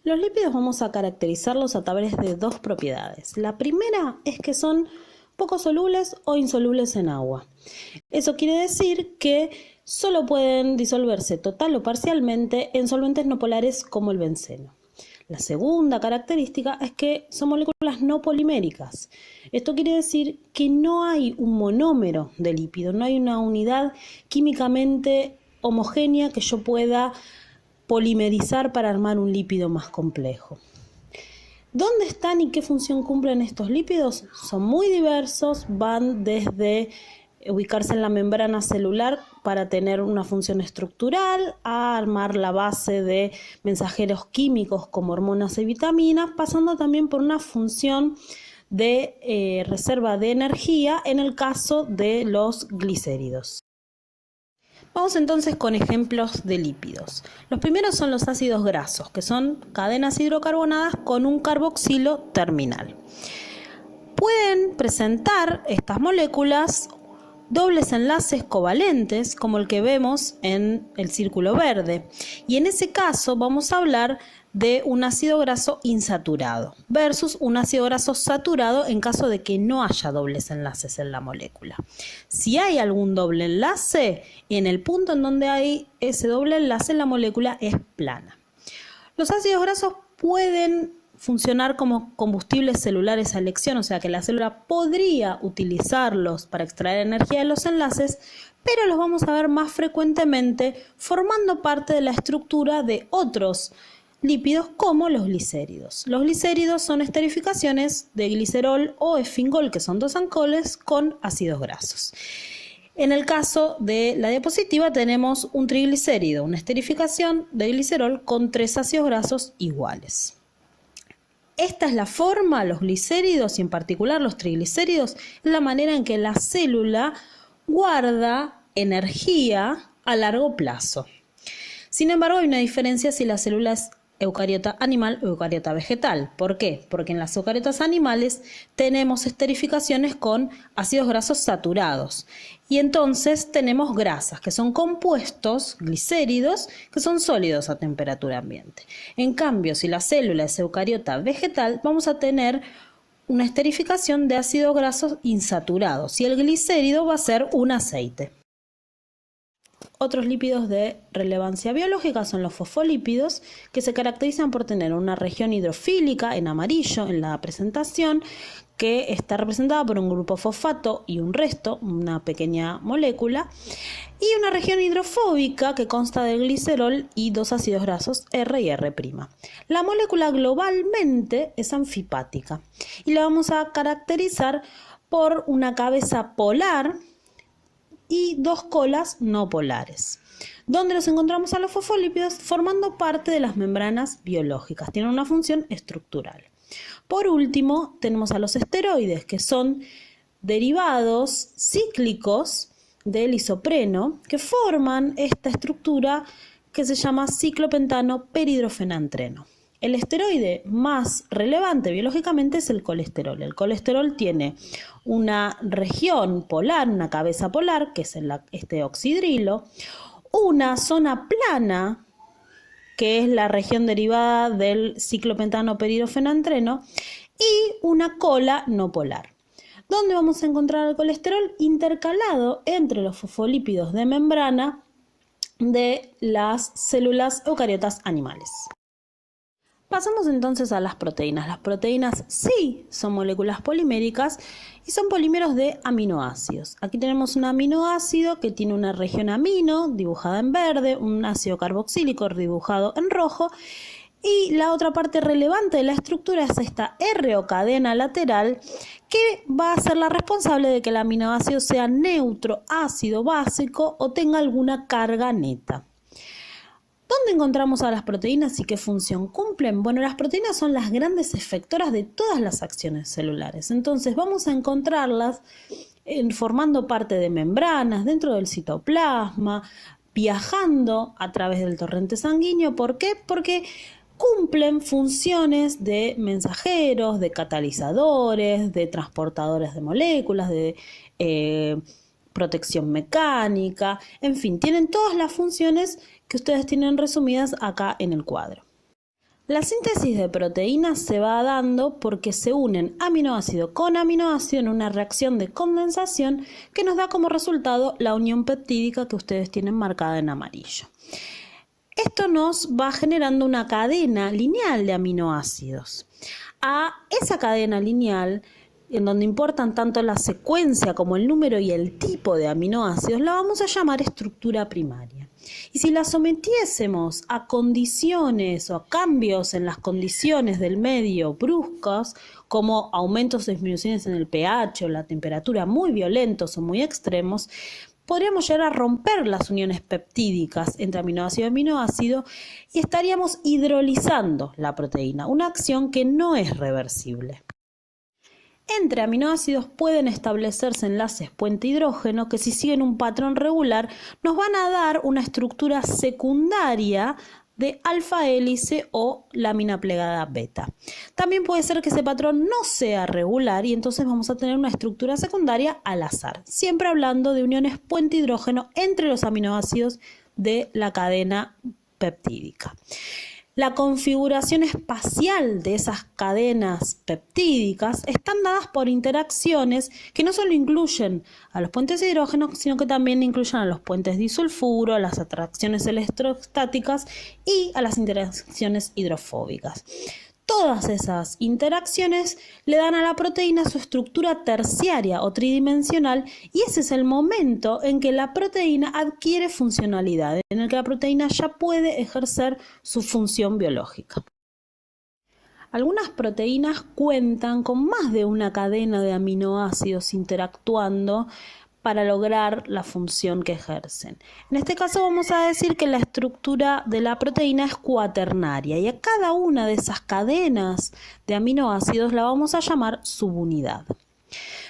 Los lípidos vamos a caracterizarlos a través de dos propiedades. La primera es que son poco solubles o insolubles en agua. Eso quiere decir que solo pueden disolverse total o parcialmente en solventes no polares como el benceno. La segunda característica es que son moléculas no poliméricas. Esto quiere decir que no hay un monómero de lípido, no hay una unidad químicamente homogénea que yo pueda polimerizar para armar un lípido más complejo. ¿Dónde están y qué función cumplen estos lípidos? Son muy diversos, van desde ubicarse en la membrana celular para tener una función estructural, a armar la base de mensajeros químicos como hormonas y vitaminas, pasando también por una función de reserva de energía en el caso de los glicéridos. Vamos entonces con ejemplos de lípidos. Los primeros son los ácidos grasos, que son cadenas hidrocarbonadas con un carboxilo terminal. Pueden presentar estas moléculas dobles enlaces covalentes, como el que vemos en el círculo verde. Y en ese caso vamos a hablar de un ácido graso insaturado versus un ácido graso saturado en caso de que no haya dobles enlaces en la molécula. Si hay algún doble enlace, en el punto en donde hay ese doble enlace, la molécula es plana. Los ácidos grasos pueden funcionar como combustibles celulares a elección, o sea que la célula podría utilizarlos para extraer energía de los enlaces, pero los vamos a ver más frecuentemente formando parte de la estructura de otros lípidos como los glicéridos. Los glicéridos son esterificaciones de glicerol o esfingol, que son dos alcoholes con ácidos grasos. En el caso de la diapositiva tenemos un triglicérido, una esterificación de glicerol con tres ácidos grasos iguales. Esta es la forma, los glicéridos y en particular los triglicéridos, es la manera en que la célula guarda energía a largo plazo. Sin embargo, hay una diferencia si la célula es eucariota animal o eucariota vegetal. ¿Por qué? Porque en las eucariotas animales tenemos esterificaciones con ácidos grasos saturados y entonces tenemos grasas, que son compuestos glicéridos, que son sólidos a temperatura ambiente. En cambio, si la célula es eucariota vegetal, vamos a tener una esterificación de ácidos grasos insaturados y el glicérido va a ser un aceite. Otros lípidos de relevancia biológica son los fosfolípidos, que se caracterizan por tener una región hidrofílica en amarillo en la presentación, que está representada por un grupo fosfato y un resto, una pequeña molécula, y una región hidrofóbica que consta del glicerol y dos ácidos grasos R y R'. La molécula globalmente es anfipática y la vamos a caracterizar por una cabeza polar y dos colas no polares. ¿Dónde los encontramos a los fosfolípidos? Formando parte de las membranas biológicas. Tienen una función estructural. Por último, tenemos a los esteroides, que son derivados cíclicos del isopreno, que forman esta estructura que se llama ciclopentano perhidrofenantreno. El esteroide más relevante biológicamente es el colesterol. El colesterol tiene una región polar, una cabeza polar, que es este oxidrilo, una zona plana, que es la región derivada del ciclopentano perhidrofenantreno, y una cola no polar. ¿Dónde vamos a encontrar el colesterol? Intercalado entre los fosfolípidos de membrana de las células eucariotas animales. Pasamos entonces a las proteínas. Las proteínas sí son moléculas poliméricas y son polímeros de aminoácidos. Aquí tenemos un aminoácido que tiene una región amino dibujada en verde, un ácido carboxílico dibujado en rojo y la otra parte relevante de la estructura es esta R o cadena lateral que va a ser la responsable de que el aminoácido sea neutro, ácido, básico o tenga alguna carga neta. ¿Dónde encontramos a las proteínas y qué función cumplen? Bueno, las proteínas son las grandes efectoras de todas las acciones celulares. Entonces vamos a encontrarlas formando parte de membranas, dentro del citoplasma, viajando a través del torrente sanguíneo. ¿Por qué? Porque cumplen funciones de mensajeros, de catalizadores, de transportadores de moléculas, de protección mecánica, en fin, tienen todas las funciones que ustedes tienen resumidas acá en el cuadro. La síntesis de proteínas se va dando porque se unen aminoácido con aminoácido en una reacción de condensación que nos da como resultado la unión peptídica que ustedes tienen marcada en amarillo. Esto nos va generando una cadena lineal de aminoácidos. A esa cadena lineal, en donde importan tanto la secuencia como el número y el tipo de aminoácidos, la vamos a llamar estructura primaria. Y si la sometiésemos a condiciones o a cambios en las condiciones del medio bruscos, como aumentos o disminuciones en el pH o la temperatura muy violentos o muy extremos, podríamos llegar a romper las uniones peptídicas entre aminoácido y aminoácido y estaríamos hidrolizando la proteína, una acción que no es reversible. Entre aminoácidos pueden establecerse enlaces puente hidrógeno que, si siguen un patrón regular, nos van a dar una estructura secundaria de alfa hélice o lámina plegada beta. También puede ser que ese patrón no sea regular y entonces vamos a tener una estructura secundaria al azar, siempre hablando de uniones puente hidrógeno entre los aminoácidos de la cadena peptídica. La configuración espacial de esas cadenas peptídicas están dadas por interacciones que no solo incluyen a los puentes de hidrógeno, sino que también incluyen a los puentes disulfuro, a las atracciones electrostáticas y a las interacciones hidrofóbicas. Todas esas interacciones le dan a la proteína su estructura terciaria o tridimensional y ese es el momento en que la proteína adquiere funcionalidad, en el que la proteína ya puede ejercer su función biológica. Algunas proteínas cuentan con más de una cadena de aminoácidos interactuando para lograr la función que ejercen. En este caso vamos a decir que la estructura de la proteína es cuaternaria y a cada una de esas cadenas de aminoácidos la vamos a llamar subunidad.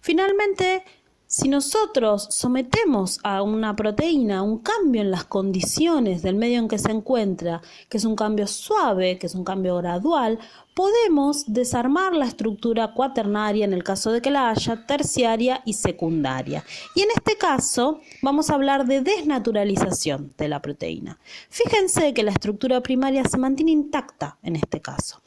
Finalmente, si nosotros sometemos a una proteína a un cambio en las condiciones del medio en que se encuentra, que es un cambio suave, que es un cambio gradual, podemos desarmar la estructura cuaternaria en el caso de que la haya, terciaria y secundaria. Y en este caso vamos a hablar de desnaturalización de la proteína. Fíjense que la estructura primaria se mantiene intacta en este caso.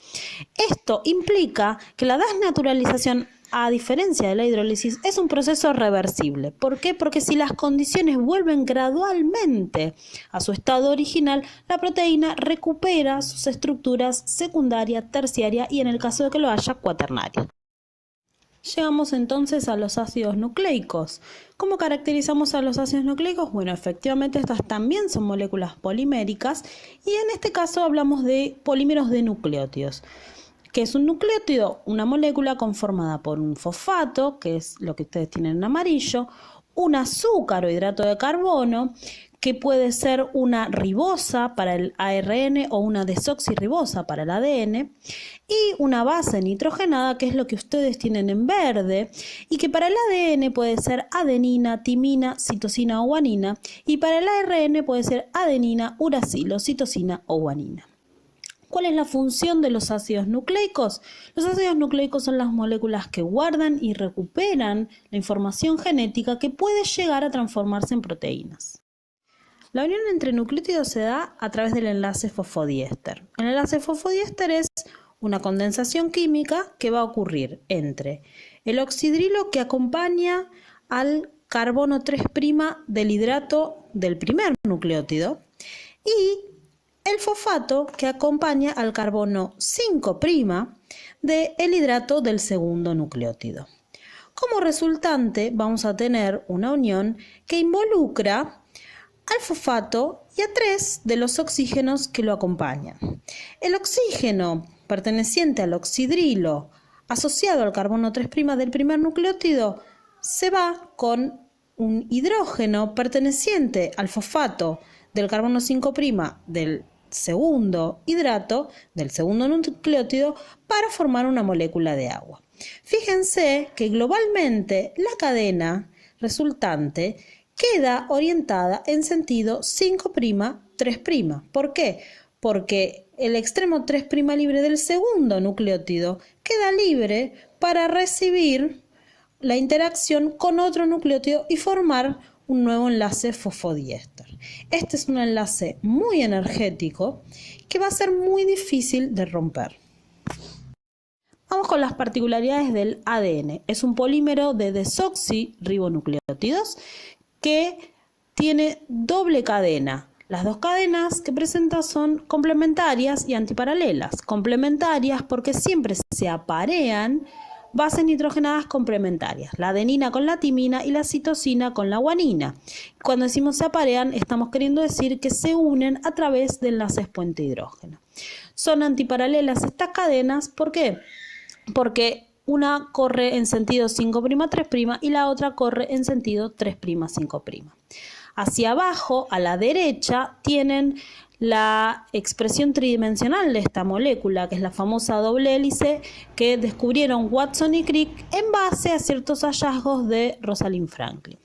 Esto implica que la desnaturalización, a diferencia de la hidrólisis, es un proceso reversible. ¿Por qué? Porque si las condiciones vuelven gradualmente a su estado original, la proteína recupera sus estructuras secundaria, terciaria y, en el caso de que lo haya, cuaternaria. Llegamos entonces a los ácidos nucleicos. ¿Cómo caracterizamos a los ácidos nucleicos? Bueno, efectivamente estas también son moléculas poliméricas y en este caso hablamos de polímeros de nucleótidos. ¿Qué es un nucleótido? Una molécula conformada por un fosfato, que es lo que ustedes tienen en amarillo, un azúcar o hidrato de carbono, que puede ser una ribosa para el ARN o una desoxirribosa para el ADN, y una base nitrogenada, que es lo que ustedes tienen en verde, y que para el ADN puede ser adenina, timina, citosina o guanina, y para el ARN puede ser adenina, uracilo, citosina o guanina. ¿Cuál es la función de los ácidos nucleicos? Los ácidos nucleicos son las moléculas que guardan y recuperan la información genética que puede llegar a transformarse en proteínas. La unión entre nucleótidos se da a través del enlace fosfodiéster. El enlace fosfodiéster es una condensación química que va a ocurrir entre el oxidrilo que acompaña al carbono 3' del hidrato del primer nucleótido y el fosfato que acompaña al carbono 5' del hidrato del segundo nucleótido. Como resultante vamos a tener una unión que involucra al fosfato y a 3 de los oxígenos que lo acompañan. El oxígeno perteneciente al oxidrilo asociado al carbono 3' del primer nucleótido se va con un hidrógeno perteneciente al fosfato del carbono 5' del segundo hidrato del segundo nucleótido para formar una molécula de agua. Fíjense que globalmente la cadena resultante queda orientada en sentido 5', 3'. ¿Por qué? Porque el extremo 3' libre del segundo nucleótido queda libre para recibir la interacción con otro nucleótido y formar un nuevo enlace fosfodiéster. Este es un enlace muy energético que va a ser muy difícil de romper. Vamos con las particularidades del ADN. Es un polímero de desoxirribonucleótidos que tiene doble cadena. Las dos cadenas que presenta son complementarias y antiparalelas. Complementarias porque siempre se aparean bases nitrogenadas complementarias, la adenina con la timina y la citosina con la guanina. Cuando decimos se aparean, estamos queriendo decir que se unen a través de enlaces puente hidrógeno. Son antiparalelas estas cadenas, ¿por qué? Porque una corre en sentido 5', 3' y la otra corre en sentido 3', 5'. Hacia abajo, a la derecha, tienen la expresión tridimensional de esta molécula, que es la famosa doble hélice que descubrieron Watson y Crick en base a ciertos hallazgos de Rosalind Franklin.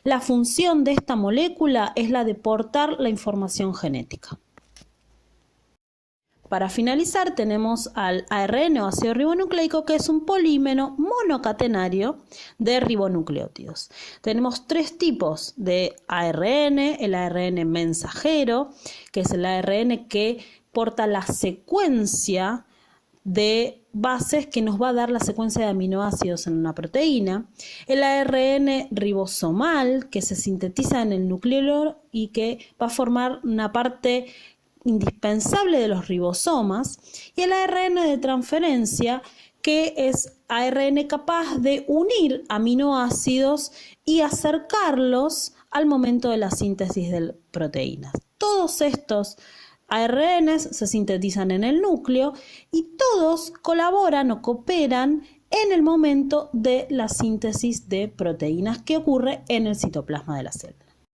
La función de esta molécula es la de portar la información genética. Para finalizar tenemos al ARN o ácido ribonucleico, que es un polímero monocatenario de ribonucleótidos. Tenemos tres tipos de ARN: el ARN mensajero, que es el ARN que porta la secuencia de bases que nos va a dar la secuencia de aminoácidos en una proteína; el ARN ribosomal, que se sintetiza en el nucleolo y que va a formar una parte indispensable de los ribosomas; y el ARN de transferencia, que es ARN capaz de unir aminoácidos y acercarlos al momento de la síntesis de proteínas. Todos estos ARNs se sintetizan en el núcleo y todos colaboran o cooperan en el momento de la síntesis de proteínas que ocurre en el citoplasma de la célula.